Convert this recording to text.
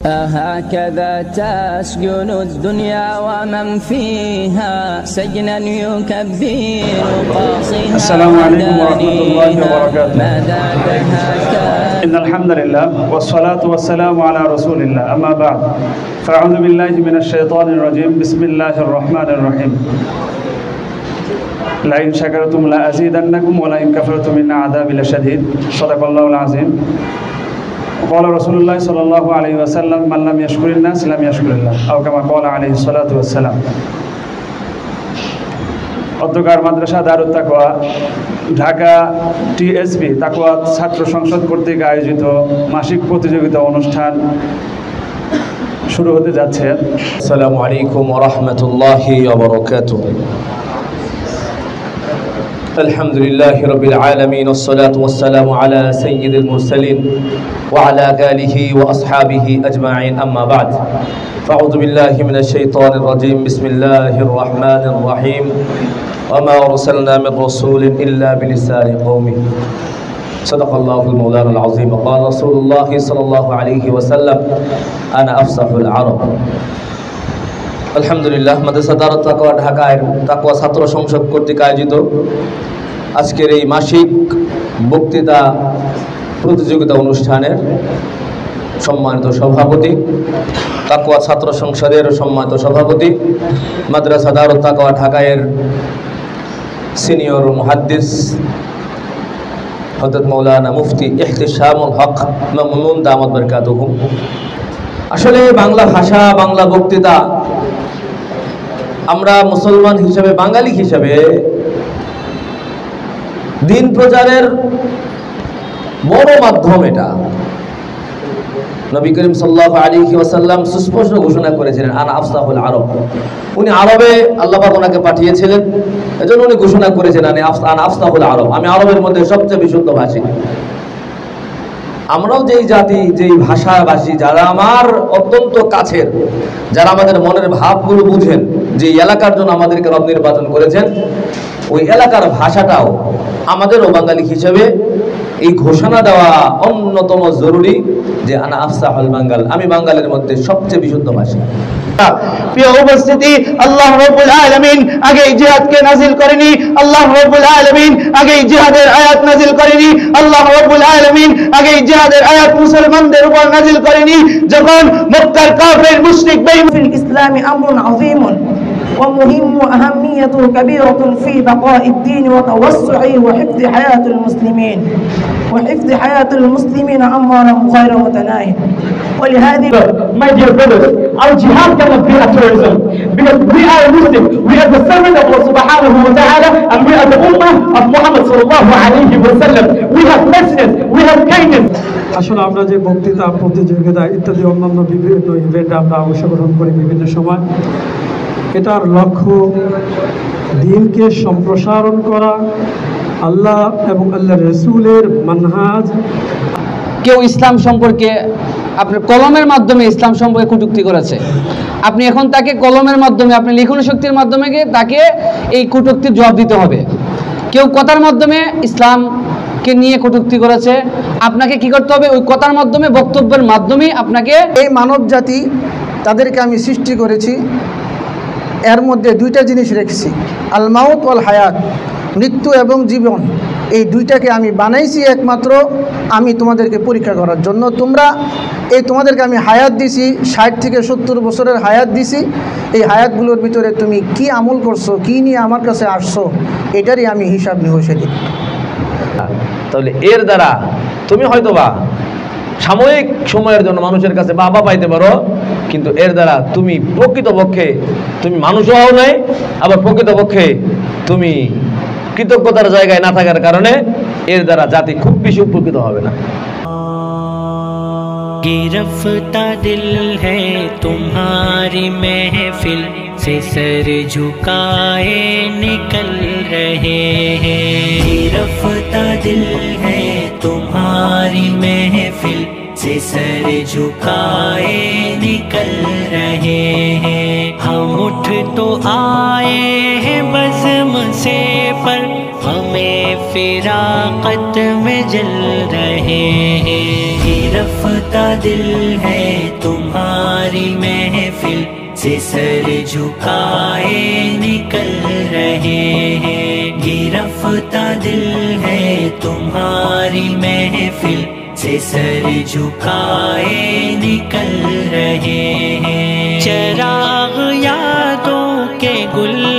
أهكذا تسجن الدنيا ومن فيها سجنا يكبر قاصها. السلام عليكم ورحمة الله وبركاته. إن الحمد لله والصلاة والسلام على رسول الله أما بعد فأعوذ بالله من الشيطان الرجيم بسم الله الرحمن الرحيم لئن شكرتم لأزيدنكم ولئن كفرتم إن عذابي لشديد صدق الله العظيم. قال رسول الله صلى الله عليه وسلم من لم يشكر الناس لم يشكر الله أو كما قال عليه الصلاة والسلام. অধ্যকার মাদ্রাসা দারুত তাকওয়া ঢাকা টিএসবি তাকওয়া ছাত্র সংসদ কর্তৃক আয়োজিত মাসিক প্রতিযোগিতা অনুষ্ঠান শুরু হতে যাচ্ছে। আসসালামু আলাইকুম ওয়া রাহমাতুল্লাহি ওয়া বারাকাতুহু। আলহামদুলিল্লাহি রাব্বিল আলামিন ওয়াস সালাতু ওয়াস সালামু আলা সাইয়্যিদিল মুরসালিন ওয়া আলা আলিহি ওয়া আসহাবিহি আজমাইন আম্মা বা'দ। ফাআউযু বিল্লাহি মিনাশ শাইতানির রাজীম। বিসমিল্লাহির রাহমানির রহিম। ওয়া মা আরসালনা মির রাসূলিন ইল্লা বিলিসানি কওমিহি। সাদাকাল্লাহুল মাওলানাল আযীম। ওয়া ক্বালা রাসূলুল্লাহি সাল্লাল্লাহু আলাইহি ওয়াসাল্লাম আনা আফসাহুল আরব। আলহামদুলিল্লাহ, মাদ্রাসা দারুত তাকওয়া ঢাকার তাকওয়া ছাত্র সংসদ কর্তৃক আয়োজিত আজকের এই মাসিক বক্তৃতা প্রতিযোগিতা অনুষ্ঠানের সম্মানিত সভাপতি, তাকওয়া ছাত্র সংসদের সম্মানিত সভাপতি, মাদ্রাসা দারুত তাকওয়া ঢাকার সিনিয়র মুহাদ্দিস হযরত মাওলানা মুফতি ইহতিশামুল হক মামুনুন দামাত বারাকাতুহু। আসলে বাংলা ভাষা, বাংলা বক্তৃতা আমরা মুসলমান হিসেবে, বাঙালি হিসেবে দিন প্রচারের বড় মাধ্যম এটা। নবী করিম সাল্লাল্লাহু আলাইহি ওয়াসাল্লাম সুস্পষ্ট ঘোষণা করেছিলেন আনা আফসাহুল আরব। উনি আরবে আল্লাহ পাক ওনাকে পাঠিয়েছিলেন, এজন্য উনি ঘোষণা করেছিলেন আনা আফসাহুল আরব, আমি আরবের মধ্যে সবচেয়ে বিশুদ্ধ ভাষী। আমরাও যেই জাতি, যেই ভাষাভাষী, যারা আমার অত্যন্ত কাছের, যারা আমাদের মনের ভাবগুলো বুঝেন, যে এলাকার জন্য আমাদেরকে রব নির্বাচন করেছেন, ওই এলাকার ভাষাটাও আমাদেরও বাঙালি হিসেবে এই ঘোষণা দেওয়া অন্যতম জরুরি যে আনা আফসাহুল বাঙ্গাল, আমি বাঙালির মধ্যে সবচেয়ে বিশুদ্ধ ভাষী। প্রিয় উপস্থিতি, আল্লাহ রাব্বুল আলামিন আগে জিহাদকে নাযিল করেনি, আল্লাহ রাব্বুল আলামিন আগে জিহাদের আয়াত নাযিল করেনি, আল্লাহ রাব্বুল আলামিন আগে জিহাদের আয়াত মুসলমানদের উপর নাযিল করেনি। যখন মক্কার কাফির মুশরিক বেঈমান ইসলামি আমরুন আযীমুন ومهم وأهميته كبيرة في بقاء الدين وتوسعه وحفظ حياة المسلمين أمرا غير متناهي. ولهذه my dear brothers, our jihad cannot be a terrorism, because we are Muslim, we are the servant of Allah subhanahu wa ta'ala, and we are the ummah of Muhammad sallallahu alayhi wa sallam. We have merciness, we have kindness. আসলে আমরা যে বক্তৃতা প্রতিযোগিতা ইত্যাদি অন্যান্য বিভিন্ন ইভেন্টে আমরা অংশগ্রহণ করি বিভিন্ন সময়, এটার লক্ষ্য দ্বীনকে সম্প্রসারণ করা, আল্লাহ এবং আল্লাহর রাসূলের মানহাজ। কেউ ইসলাম সম্পর্কে আপনার কলমের মাধ্যমে ইসলাম সম্পর্কে কটূক্তি করেছে, আপনি এখন তাকে কলমের মাধ্যমে, আপনি লিখন শক্তির মাধ্যমে তাকে এই কটূক্তির জবাব দিতে হবে। কেউ কথার মাধ্যমে ইসলামকে নিয়ে কটূক্তি করেছে, আপনাকে কি করতে হবে? ওই কথার মাধ্যমে, বক্তব্যের মাধ্যমে আপনাকে। এই মানব জাতি, তাদেরকে আমি সৃষ্টি করেছি, এর মধ্যে দুইটা জিনিস রেখেছি, আল মাউত ওয়াল হায়াত, মৃত্যু এবং জীবন। এই দুইটাকে আমি বানাইছি একমাত্র আমি তোমাদেরকে পরীক্ষা করার জন্য। তোমাদেরকে আমি হায়াত দিছি, 60 থেকে 70 বছরের হায়াত দিছি। এই হায়াতগুলোর ভিতরে তুমি কি আমল করছো, কি নিয়ে আমার কাছে আসছো, এটারই আমি হিসাব নিকাশ দিই। তাহলে এর দ্বারা তুমি হয়তোবা সাময়িক সময়ের জন্য মানুষের কাছে বাবা পাইতে পারো, কিন্তু এর দ্বারা তুমি প্রকৃতপক্ষে তুমি মানুষও হও নাই, আবার প্রকৃতপক্ষে তুমি কৃতজ্ঞতার জায়গায় না থাকার কারণে এর দ্বারা জাতি খুব বেশি উপকৃত হবে না। गिरफ्ता दिल है तुम्हारी महफिल से सर झुकाए निकल रहे हैं। गिरफ्ता दिल है तुम्हारी महफिल से सर झुकाए निकल रहे हैं। हम उठ तो आए हैं बज़्म से, पर हमें फिराक़त में जल रहे हैं। गिरफ्ता दिल है तुम से सर झुकाए निकल रहे हैं। गिरफ्ता दिल है तुम्हारी महफिल से सर झुकाए निकल रहे हैं। चराग यादों के गुल